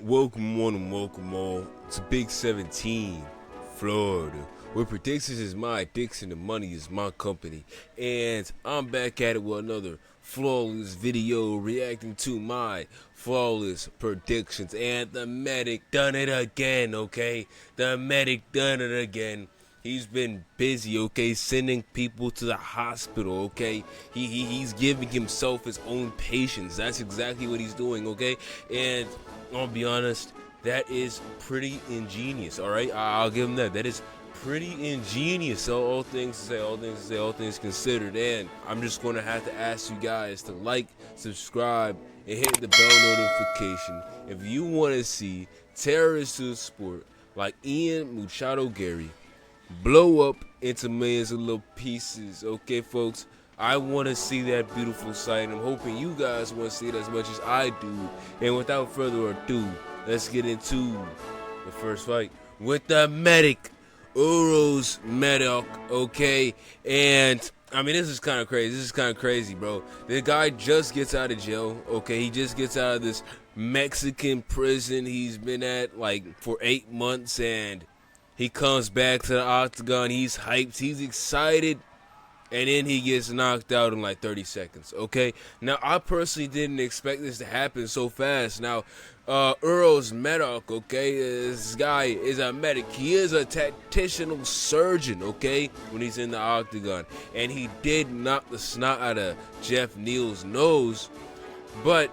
Welcome on and welcome all to Big 17, Florida, where predictions is my addiction and money is my company. And I'm back at it with another flawless video reacting to my flawless predictions. And the medic done it again, okay? The medic done it again. He's been busy, okay, sending people to the hospital, okay? He's giving himself his own patients. That's exactly what he's doing, okay? And I'll be honest, that is pretty ingenious, all right? I'll give him that. That is pretty ingenious, all things to say, all things considered. And I'm just going to have to ask you guys to like, subscribe, and hit the bell notification if you want to see terrorists to the sport like Ian Machado Gary blow up into millions of little pieces, okay, folks? I want to see that beautiful sight. I'm hoping you guys want to see it as much as I do. And without further ado, let's get into the first fight with the medic, Uros medic, okay? And I mean, this is kind of crazy. This is kind of crazy, bro. The guy just gets out of jail, okay? He just gets out of this Mexican prison he's been at like for 8 months, and he comes back to the octagon. He's hyped. He's excited. And then he gets knocked out in like 30 seconds, okay? Now, I personally didn't expect this to happen so fast. Now, Uros medic, okay? This guy is a medic. He is a tactical surgeon, okay? When he's in the octagon. And he did knock the snot out of Jeff Neal's nose. But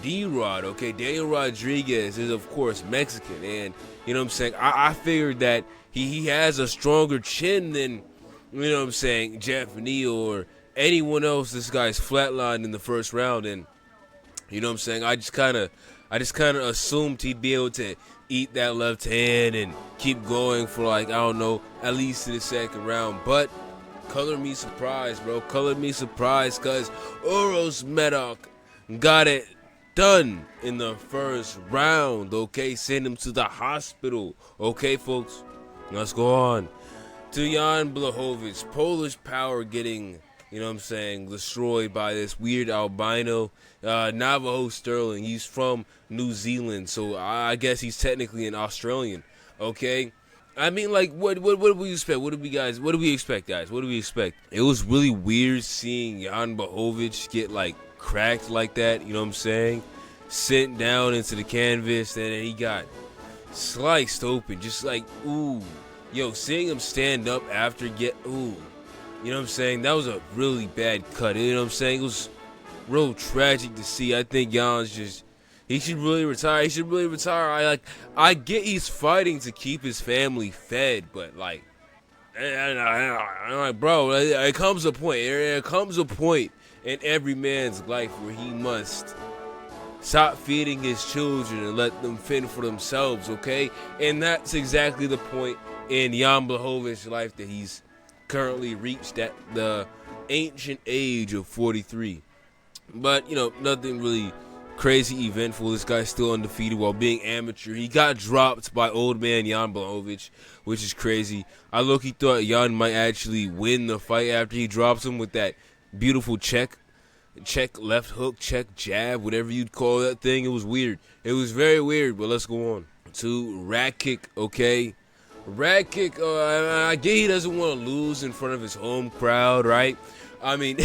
D-Rod, okay, Daniel Rodriguez is, of course, Mexican. And, you know what I'm saying? I figured that he has a stronger chin than, you know what I'm saying, Jeff Neal or anyone else. This guy's flatlined in the first round, and you know what I'm saying, I just kind of assumed he'd be able to eat that left hand and keep going for, like, I don't know, at least to the second round. But color me surprised, bro. Color me surprised, because Uros medic got it done in the first round, okay? Send him to the hospital, okay, folks? Let's go on to Jan Blachowicz. Polish power getting, you know what I'm saying, destroyed by this weird albino Navajo Sterling. He's from New Zealand, so I guess he's technically an Australian, okay? I mean, like, what do we expect? What do we expect, guys? What do we expect? It was really weird seeing Jan Blachowicz get, like, cracked like that, you know what I'm saying? Sent down into the canvas, and then he got sliced open, just like, ooh. Yo, seeing him stand up after you know what I'm saying? That was a really bad cut, you know what I'm saying? It was real tragic to see. I think Jan's he should really retire. He should really retire. I get he's fighting to keep his family fed, but like, I'm like, bro, it comes a point. There comes a point in every man's life where he must stop feeding his children and let them fend for themselves, okay? And that's exactly the point in Jan Blachowicz's life, that he's currently reached at the ancient age of 43. But, you know, nothing really crazy eventful. This guy's still undefeated while being amateur. He got dropped by old man Jan Blachowicz, which is crazy. I low-key thought Jan might actually win the fight after he drops him with that beautiful check left hook, check jab, whatever you'd call that thing. It was weird. It was very weird, but let's go on to rat kick, okay? Rat kick, I get he doesn't want to lose in front of his home crowd, right? I mean,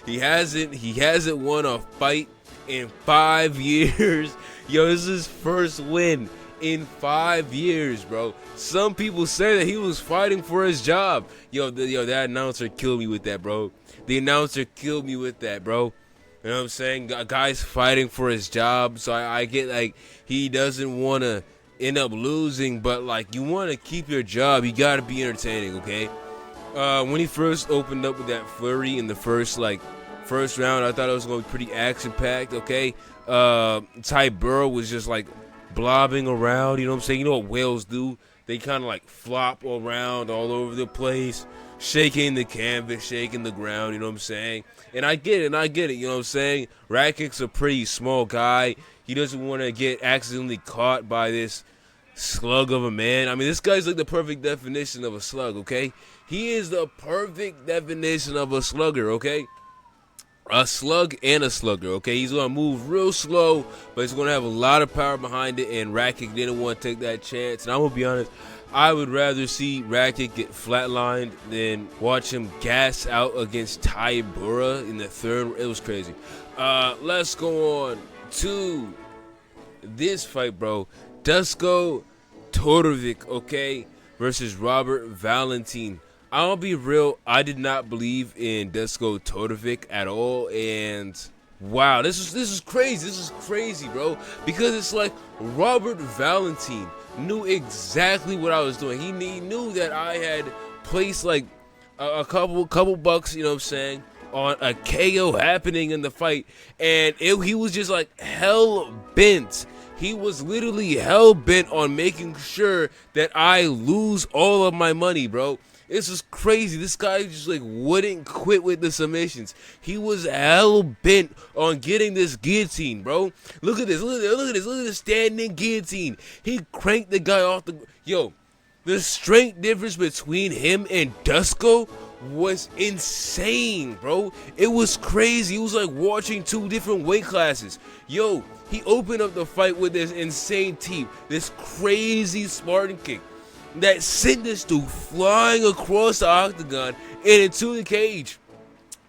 he hasn't won a fight in 5 years. Yo, this is his first win in 5 years, bro. Some people say that he was fighting for his job. Yo, that announcer killed me with that, bro. The announcer killed me with that, bro. You know what I'm saying? Guy's fighting for his job, so I get, like, he doesn't want to end up losing, but, like, you want to keep your job, you got to be entertaining, okay? When he first opened up with that flurry in the first round, I thought it was going to be pretty action-packed, okay? Ty Burrow was just, like, blobbing around, you know what I'm saying? You know what whales do? They kind of, like, flop around all over the place, shaking the canvas, shaking the ground, you know what I'm saying? And I get it, you know what I'm saying? Rat kick's a pretty small guy. He doesn't want to get accidentally caught by this slug of a man. I mean, this guy's like the perfect definition of a slug, okay? He is the perfect definition of a slugger, okay? a slug and a slugger. Okay, he's gonna move real slow, but he's gonna have a lot of power behind it. And Rakic didn't want to take that chance. And I'm gonna be honest, I would rather see Rakic get flatlined than watch him gas out against Tybura in the third. It was crazy. Let's go on to this fight, bro. Dusko Todorovic, okay, versus Robert Valentin. I'll be real, I did not believe in Dusko Todorovic at all, and wow, this is crazy. This is crazy, bro, because it's like Robert Valentin knew exactly what I was doing. He knew that I had placed like a couple bucks, you know what I'm saying, on a KO happening in the fight, and he was just like hell bent. He was literally hell bent on making sure that I lose all of my money, bro. This is crazy. This guy just like wouldn't quit with the submissions. He was hell bent on getting this guillotine, bro. Look at this. Look at this. Look at this standing guillotine. He cranked the guy off the. Yo, the strength difference between him and Dusko was insane, bro. It was crazy. It was like watching two different weight classes. Yo, he opened up the fight with this insane teep, this crazy Spartan kick that sent this dude flying across the octagon and into the cage.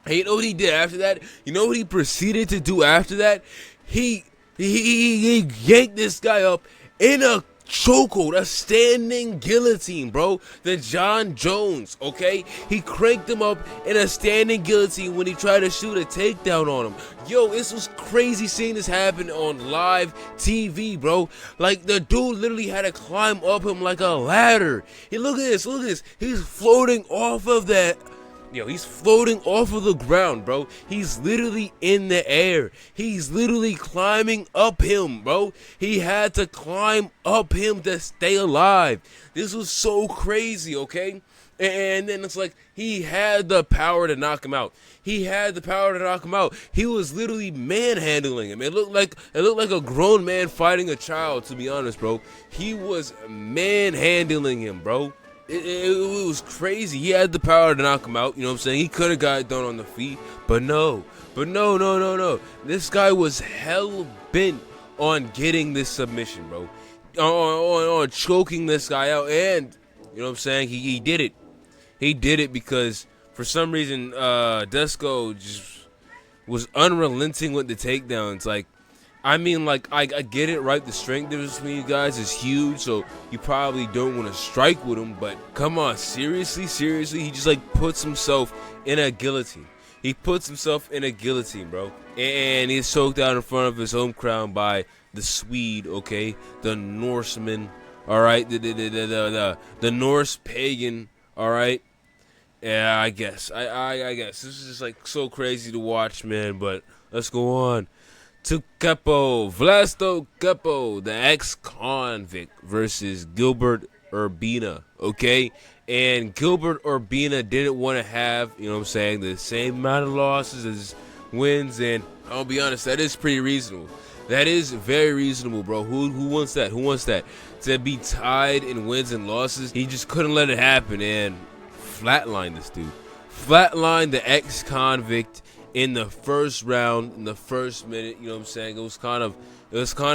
And you know what he did after that? You know what he proceeded to do after that? He yanked this guy up in a chokehold, a standing guillotine, bro. The John Jones, okay? He cranked him up in a standing guillotine when he tried to shoot a takedown on him. Yo, this was crazy seeing this happen on live TV, bro. Like, the dude literally had to climb up him like a ladder. Hey, look at this, look at this. He's floating off of that. Yo, he's floating off of the ground, bro. He's literally in the air. He's literally climbing up him, bro. He had to climb up him to stay alive. This was so crazy, okay? And then it's like he had the power to knock him out. He had the power to knock him out. He was literally manhandling him. It looked like a grown man fighting a child, to be honest, bro. He was manhandling him, bro. It was crazy. He had the power to knock him out. You know what I'm saying? He could have got it done on the feet, but no. This guy was hell bent on getting this submission, bro. On choking this guy out, and you know what I'm saying? He did it. He did it because for some reason Dusko just was unrelenting with the takedowns. Like, I mean, like, I get it, right? The strength difference between you guys is huge, so you probably don't want to strike with him, but come on, seriously, he just, like, puts himself in a guillotine. He puts himself in a guillotine, bro, and he's choked out in front of his home crowd by the Swede, okay, the Norseman, all right, the Norse pagan, all right. Yeah, I guess. I guess this is just like so crazy to watch, man. But let's go on to Vlasto Kepo, the ex-convict versus Gilbert Urbina, okay? And Gilbert Urbina didn't want to have, you know what I'm saying, the same amount of losses as wins, and I'll be honest, that is pretty reasonable. That is very reasonable, bro. Who wants that? Who wants that? To be tied in wins and losses? He just couldn't let it happen, and flatline this dude. Flatline the ex-convict in the first round, in the first minute, you know what I'm saying? It was kind of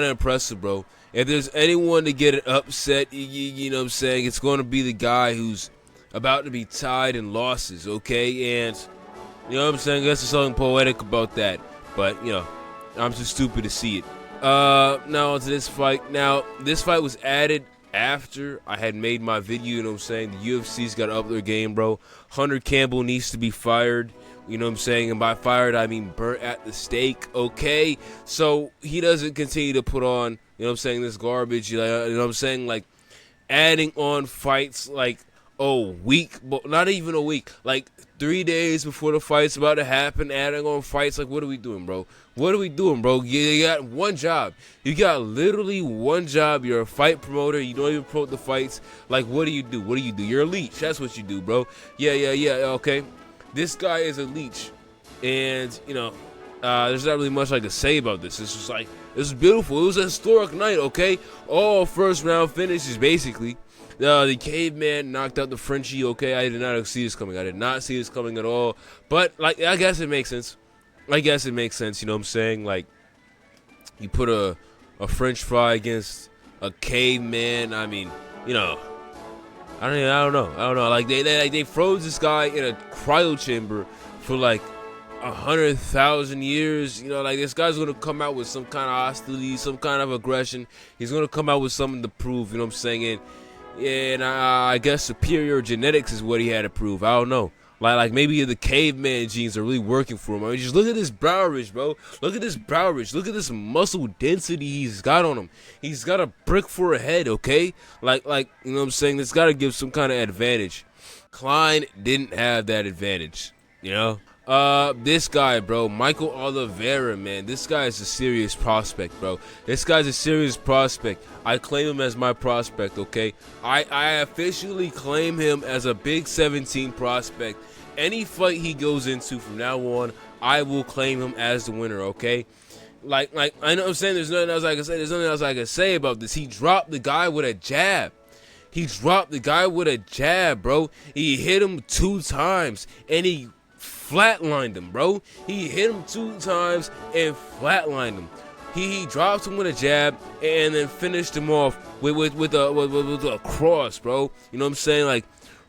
impressive, bro. If there's anyone to get an upset, you know what I'm saying, it's going to be the guy who's about to be tied in losses, okay? And, you know what I'm saying, I guess there's something poetic about that. But, you know, I'm too stupid to see it. Now onto this fight. Now, this fight was added after I had made my video, you know what I'm saying? The UFC's got to up their game, bro. Hunter Campbell needs to be fired. You know what I'm saying? And by fired, I mean burnt at the stake, okay? So he doesn't continue to put on, you know what I'm saying, this garbage. You know what I'm saying? Like, adding on fights like a week, but not even a week, like 3 days before the fight's about to happen, adding on fights. Like, what are we doing, bro? What are we doing, bro? You got one job. You got literally one job. You're a fight promoter. You don't even promote the fights. Like, what do you do? What do you do? You're a leech. That's what you do, bro. Yeah, okay. This guy is a leech, and, you know, there's not really much I can say about this. It's just like, this is beautiful. It was a historic night, okay? All first round finishes, basically. The caveman knocked out the Frenchie, okay? I did not see this coming. I did not see this coming at all. But, like, I guess it makes sense. I guess it makes sense, you know what I'm saying? Like, you put a French fry against a caveman. I mean, you know, I don't know. Like they froze this guy in a cryo chamber for like 100,000 years. You know, like this guy's gonna come out with some kind of hostility, some kind of aggression. He's gonna come out with something to prove. You know what I'm saying? And I guess superior genetics is what he had to prove. I don't know. Like maybe the caveman genes are really working for him. I mean, just look at this brow ridge, bro. Look at this brow ridge. Look at this muscle density he's got on him. He's got a brick for a head, okay? Like you know what I'm saying? It's got to give some kind of advantage. Klein didn't have that advantage, you know? This guy, bro, Michael Oliveira, man, this guy is a serious prospect, bro. This guy's a serious prospect. I claim him as my prospect, okay? I officially claim him as a Big 17 prospect. Any fight he goes into from now on, I will claim him as the winner, okay? Like I know what I'm saying, there's nothing else I can say. There's nothing else I can say about this. He dropped the guy with a jab. He dropped the guy with a jab, bro. He hit him 2 times, and he flatlined him, bro. He hit him 2 times and flatlined him. He dropped him with a jab and then finished him off with a cross, bro. You know what I'm saying? Like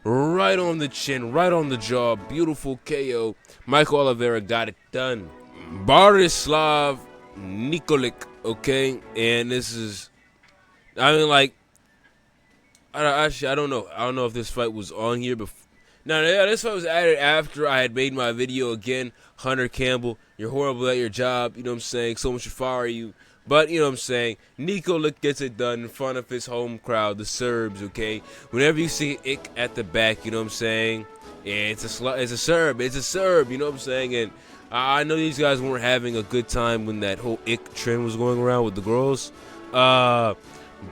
right on the chin, right on the jaw. Beautiful KO. Michael Oliveira got it done. Borislav Nikolic, okay? And this is, I mean, like, I don't know. I don't know if this fight was on here before. No, this fight was added after I had made my video again. Hunter Campbell, you're horrible at your job. You know what I'm saying? Someone should fire you. But, you know what I'm saying? Nikolic gets it done in front of his home crowd, the Serbs, okay? Whenever you see Ik at the back, you know what I'm saying? It's a Serb. It's a Serb, you know what I'm saying? And I know these guys weren't having a good time when that whole Ik trend was going around with the girls.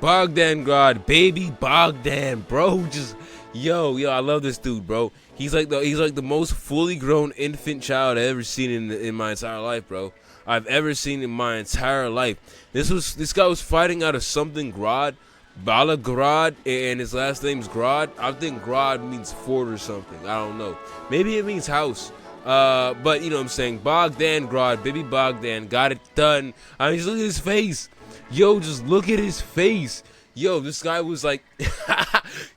Bogdan God, baby Bogdan, bro, just yo, I love this dude, bro. He's like the most fully grown infant child I've ever seen in my entire life, bro. I've ever seen in my entire life. This guy was fighting out of something Grad, Balagrad, and his last name's Grad. I think Grad means fort or something. I don't know. Maybe it means house. But you know what I'm saying? Bogdan Grad, baby Bogdan, got it done. I mean, just look at his face. Yo, just look at his face. Yo, this guy was like,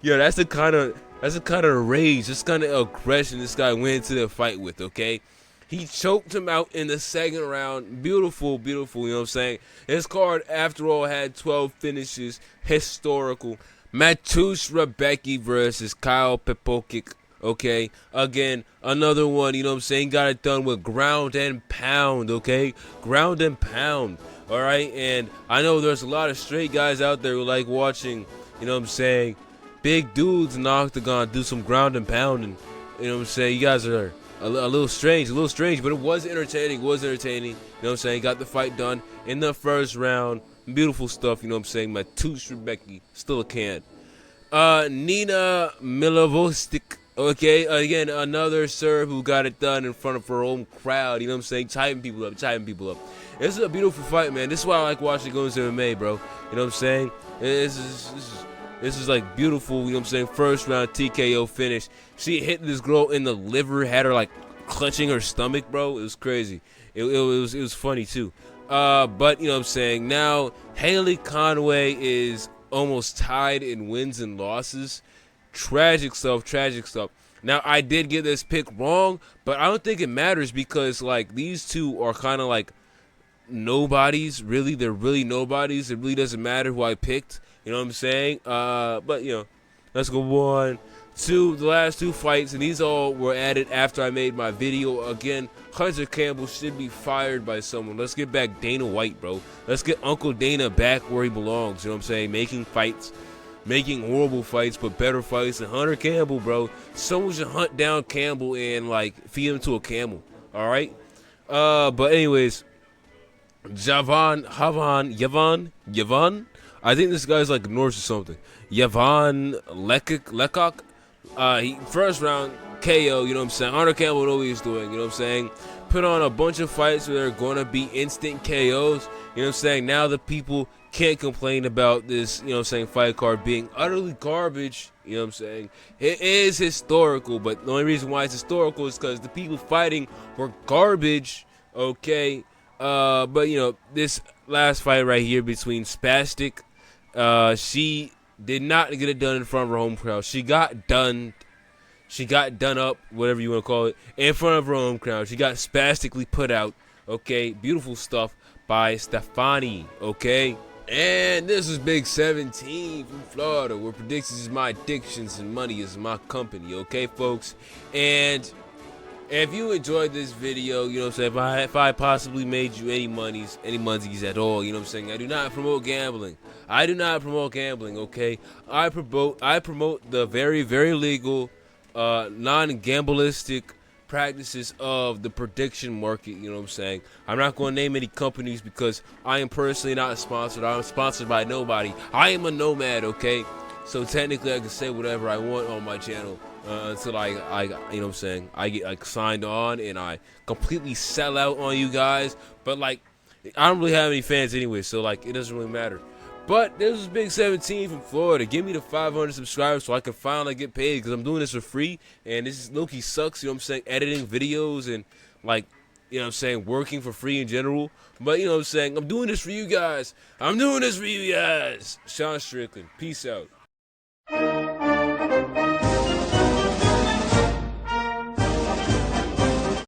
yo, that's the kind of rage, this kind of aggression this guy went into the fight with, okay? He choked him out in the second round. Beautiful, beautiful, you know what I'm saying? His card, after all, had 12 finishes. Historical. Matusz Rebecki versus Kyle Pepokic, okay? Again, another one, you know what I'm saying? Got it done with ground and pound, okay? Ground and pound. All right, and I know there's a lot of straight guys out there who like watching, you know what I'm saying, big dudes in the octagon do some ground and pounding. You know what I'm saying? You guys are a little strange, but it was entertaining. You know what I'm saying? Got the fight done in the first round. Beautiful stuff, you know what I'm saying? Matusz Rebecki, still a can. Nina Milovostic, okay, again, another Serb who got it done in front of her own crowd, you know what I'm saying? Typing people up. This is a beautiful fight, man. This is why I like watching going to MMA, bro. You know what I'm saying? This is like beautiful, you know what I'm saying? First round TKO finish. She hit this girl in the liver, had her like clutching her stomach, bro. It was crazy. It was funny too. But you know what I'm saying? Now Haley Conway is almost tied in wins and losses. Tragic stuff. Now I did get this pick wrong, but I don't think it matters because like these two are kind of like nobodies, really. They're really nobodies. It really doesn't matter who I picked, you know what I'm saying? But you know, let's go on to the last 2 fights, and these all were added after I made my video. Again, Hunter Campbell should be fired by someone. Let's get back Dana White, bro. Let's get Uncle Dana back where he belongs, you know what I'm saying? Making horrible fights, but better fights than Hunter Campbell, bro. Someone should hunt down Campbell and like feed him to a camel, all right? But anyways, Yavan. I think this guy's like Norse or something. Yavan Lekok. He first round KO, you know what I'm saying? Hunter Campbell knows what he's doing, you know what I'm saying? Put on a bunch of fights where they're gonna be instant KOs, you know what I'm saying? Now the people can't complain about this, you know what I'm saying, fight card being utterly garbage, you know what I'm saying? It is historical, but the only reason why it's historical is because the people fighting were garbage. Okay. But this last fight right here between Spastic, she did not get it done in front of her home crowd. She got done. She got done up, whatever you want to call it, in front of her home crowd. She got spastically put out. Okay, beautiful stuff by Stefani. Okay. And this is Big 17 from Florida, where predictions is my addictions and money is my company. Okay, folks. And if you enjoyed this video, you know what I'm saying, if I possibly made you any monies at all, you know what I'm saying, I do not promote gambling. I do not promote gambling, okay? I promote the very, very legal, non-gamblistic practices of the prediction market, you know what I'm saying? I'm not going to name any companies because I am personally not sponsored. I'm sponsored by nobody. I am a nomad, okay? So technically I can say whatever I want on my channel. Until I, you know what I'm saying, I get like signed on and I completely sell out on you guys. But like, I don't really have any fans anyway, so like, it doesn't really matter. But this is Big 17 from Florida. Give me the 500 subscribers so I can finally get paid, because I'm doing this for free. And this is low-key sucks, you know what I'm saying, editing videos and like, you know what I'm saying, working for free in general. But you know what I'm saying, I'm doing this for you guys. I'm doing this for you guys. Sean Strickland, peace out.